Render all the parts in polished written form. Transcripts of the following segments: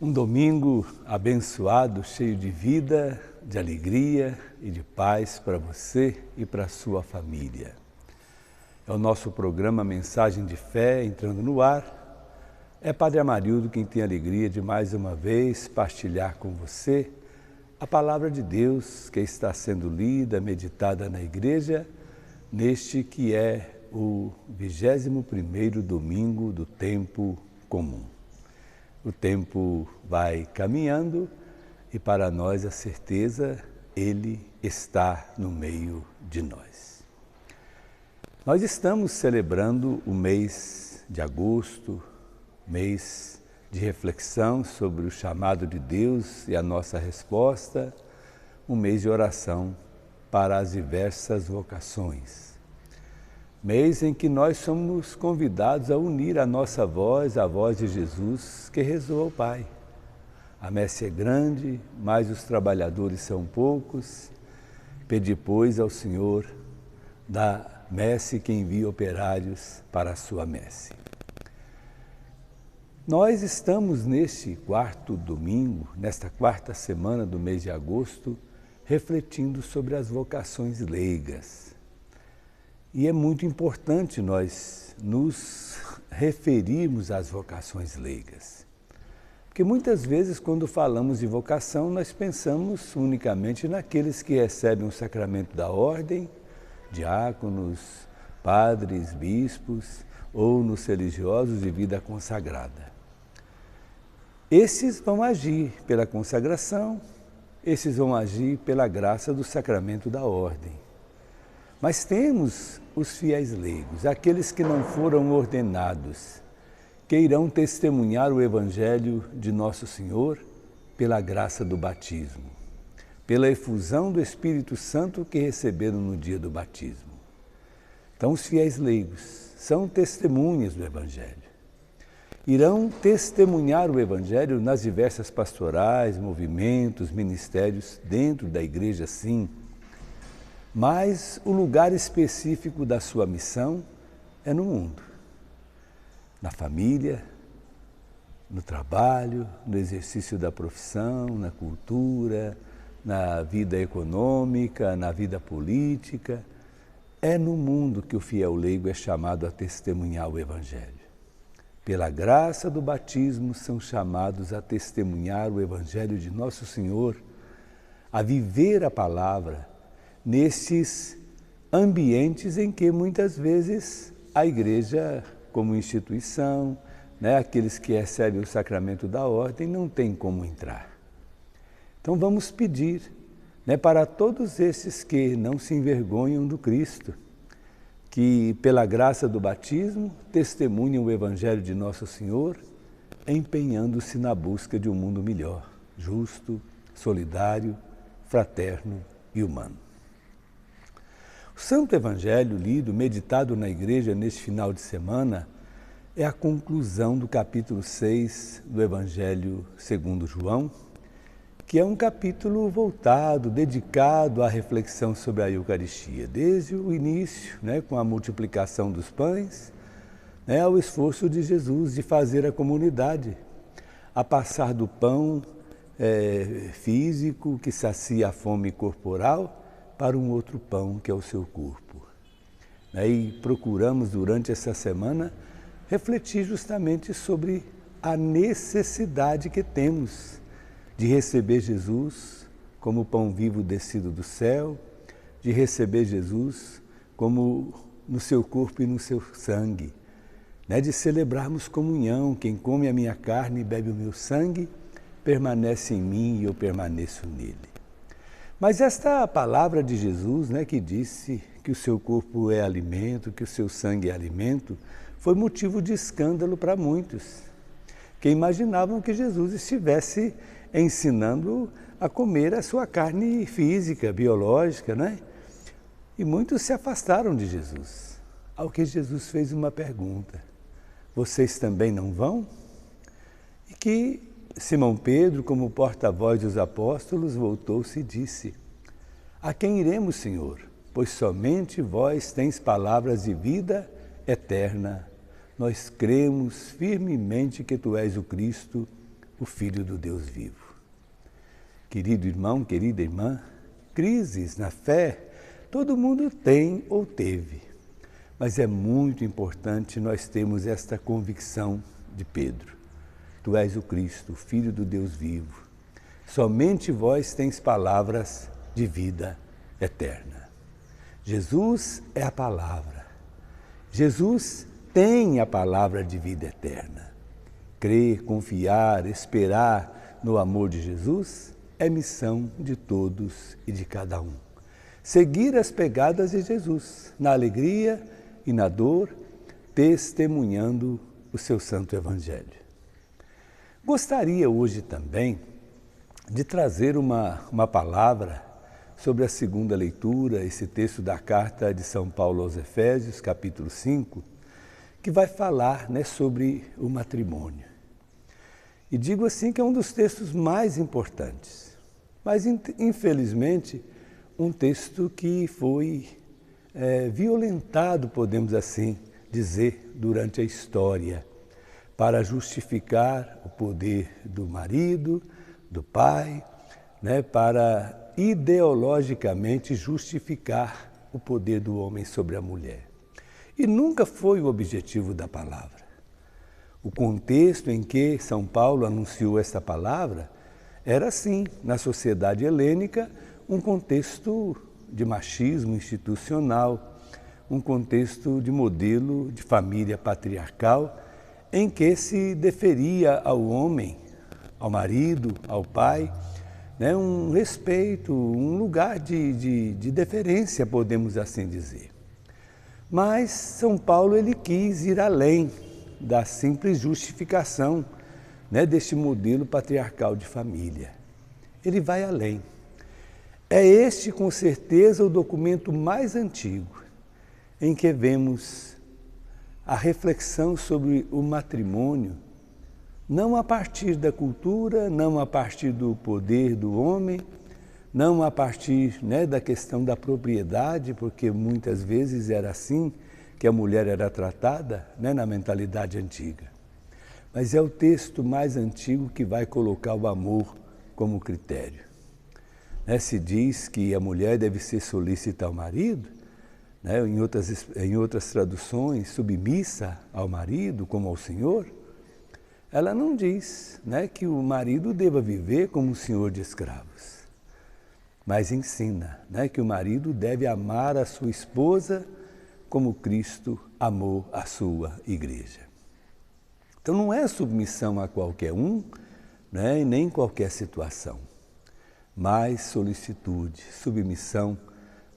Um domingo abençoado, cheio de vida, de alegria e de paz para você e para a sua família. É o nosso programa Mensagem de Fé entrando no ar. É Padre Amarildo quem tem a alegria de mais uma vez partilhar com você a palavra de Deus que está sendo lida, meditada na igreja, neste que é o 21º domingo do tempo comum. O tempo vai caminhando e para nós a certeza, Ele está no meio de nós. Nós estamos celebrando o mês de agosto, mês de reflexão sobre o chamado de Deus e a nossa resposta, um mês de oração para as diversas vocações. Mês em que nós somos convidados a unir a nossa voz à voz de Jesus que rezou ao Pai. A messe é grande, mas os trabalhadores são poucos. Pedi, pois, ao Senhor da messe que envia operários para a sua messe. Nós estamos neste quarto domingo, nesta quarta semana do mês de agosto, refletindo sobre as vocações leigas. E é muito importante nós nos referirmos às vocações leigas. Porque muitas vezes, quando falamos de vocação, nós pensamos unicamente naqueles que recebem o sacramento da ordem, diáconos, padres, bispos, ou nos religiosos de vida consagrada. Esses vão agir pela consagração, esses vão agir pela graça do sacramento da ordem. Mas temos os fiéis leigos, aqueles que não foram ordenados, que irão testemunhar o Evangelho de Nosso Senhor pela graça do batismo, pela efusão do Espírito Santo que receberam no dia do batismo. Então, os fiéis leigos são testemunhas do Evangelho. Irão testemunhar o Evangelho nas diversas pastorais, movimentos, ministérios dentro da igreja, sim. Mas o lugar específico da sua missão é no mundo, na família, no trabalho, no exercício da profissão, na cultura, na vida econômica, na vida política. É no mundo que o fiel leigo é chamado a testemunhar o Evangelho. Pela graça do batismo, são chamados a testemunhar o Evangelho de Nosso Senhor, a viver a palavra, nesses ambientes em que muitas vezes a igreja, como instituição, aqueles que recebem o sacramento da ordem, não tem como entrar. Então vamos pedir para todos esses que não se envergonham do Cristo, que pela graça do batismo testemunhem o Evangelho de Nosso Senhor, empenhando-se na busca de um mundo melhor, justo, solidário, fraterno e humano. O Santo Evangelho lido, meditado na igreja neste final de semana, é a conclusão do capítulo 6 do Evangelho segundo João, que é um capítulo voltado, dedicado à reflexão sobre a Eucaristia, desde o início, com a multiplicação dos pães, ao esforço de Jesus de fazer a comunidade, a passar do pão físico que sacia a fome corporal, para um outro pão que é o seu corpo. E procuramos durante essa semana refletir justamente sobre a necessidade que temos de receber Jesus como pão vivo descido do céu, de receber Jesus como no seu corpo e no seu sangue, de celebrarmos comunhão. Quem come a minha carne e bebe o meu sangue, permanece em mim e eu permaneço nele. Mas esta palavra de Jesus, que disse que o seu corpo é alimento, que o seu sangue é alimento, foi motivo de escândalo para muitos, que imaginavam que Jesus estivesse ensinando a comer a sua carne física, biológica, E muitos se afastaram de Jesus, ao que Jesus fez uma pergunta: vocês também não vão? E que Simão Pedro, como porta-voz dos apóstolos, voltou-se e disse: a quem iremos, Senhor? Pois somente vós tens palavras de vida eterna. Nós cremos firmemente que Tu és o Cristo, o Filho do Deus vivo. Querido irmão, querida irmã, crises na fé todo mundo tem ou teve, mas é muito importante nós termos esta convicção de Pedro. Tu és o Cristo, o Filho do Deus vivo. Somente vós tens palavras de vida eterna. Jesus é a palavra. Jesus tem a palavra de vida eterna. Crer, confiar, esperar no amor de Jesus é missão de todos e de cada um. Seguir as pegadas de Jesus, na alegria e na dor, testemunhando o seu santo evangelho. Gostaria hoje também de trazer uma palavra sobre a segunda leitura, esse texto da carta de São Paulo aos Efésios, capítulo 5, que vai falar, sobre o matrimônio. E digo assim que é um dos textos mais importantes, mas infelizmente um texto que foi violentado, podemos assim dizer, durante a história, para justificar o poder do marido, do pai, para ideologicamente justificar o poder do homem sobre a mulher. E nunca foi o objetivo da palavra. O contexto em que São Paulo anunciou esta palavra era assim, na sociedade helênica, um contexto de machismo institucional, um contexto de modelo de família patriarcal, em que se deferia ao homem, ao marido, ao pai, um respeito, um lugar de deferência, podemos assim dizer. Mas São Paulo ele quis ir além da simples justificação deste modelo patriarcal de família. Ele vai além. É este, com certeza, o documento mais antigo em que vemos a reflexão sobre o matrimônio, não a partir da cultura, não a partir do poder do homem, não a partir da questão da propriedade, porque muitas vezes era assim que a mulher era tratada na mentalidade antiga. Mas é o texto mais antigo que vai colocar o amor como critério. Se diz que a mulher deve ser solícita ao marido, em outras traduções, submissa ao marido como ao Senhor, ela não diz que o marido deva viver como um senhor de escravos, mas ensina que o marido deve amar a sua esposa como Cristo amou a sua igreja. Então não é submissão a qualquer um, e nem em qualquer situação, mas solicitude, submissão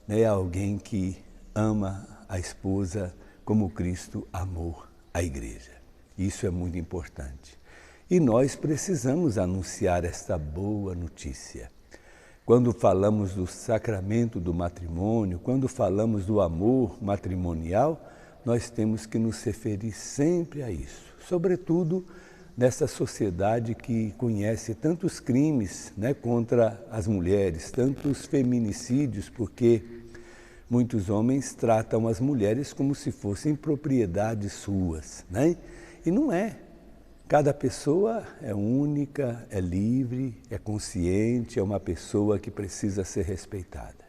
a alguém que ama a esposa como Cristo amou a igreja. Isso é muito importante. E nós precisamos anunciar esta boa notícia. Quando falamos do sacramento do matrimônio, quando falamos do amor matrimonial, nós temos que nos referir sempre a isso. Sobretudo nessa sociedade que conhece tantos crimes contra as mulheres, tantos feminicídios, porque muitos homens tratam as mulheres como se fossem propriedades suas, E não é. Cada pessoa é única, é livre, é consciente, é uma pessoa que precisa ser respeitada.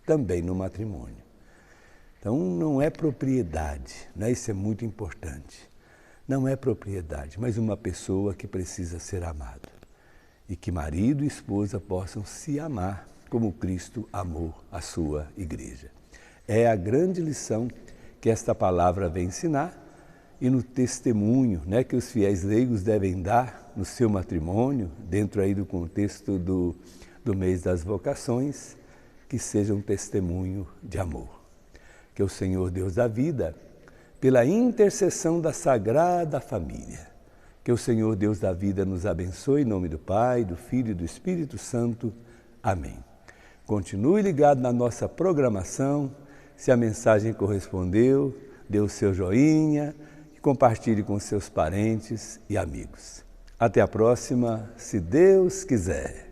Também no matrimônio. Então não é propriedade, isso é muito importante. Não é propriedade, mas uma pessoa que precisa ser amada. E que marido e esposa possam se amar como Cristo amou a sua igreja. É a grande lição que esta palavra vem ensinar e no testemunho que os fiéis leigos devem dar no seu matrimônio, dentro aí do contexto do mês das vocações, que seja um testemunho de amor. Que o Senhor Deus da vida, pela intercessão da Sagrada Família, que o Senhor Deus da vida nos abençoe em nome do Pai, do Filho e do Espírito Santo. Amém. Continue ligado na nossa programação. Se a mensagem correspondeu, dê o seu joinha e compartilhe com seus parentes e amigos. Até a próxima, se Deus quiser.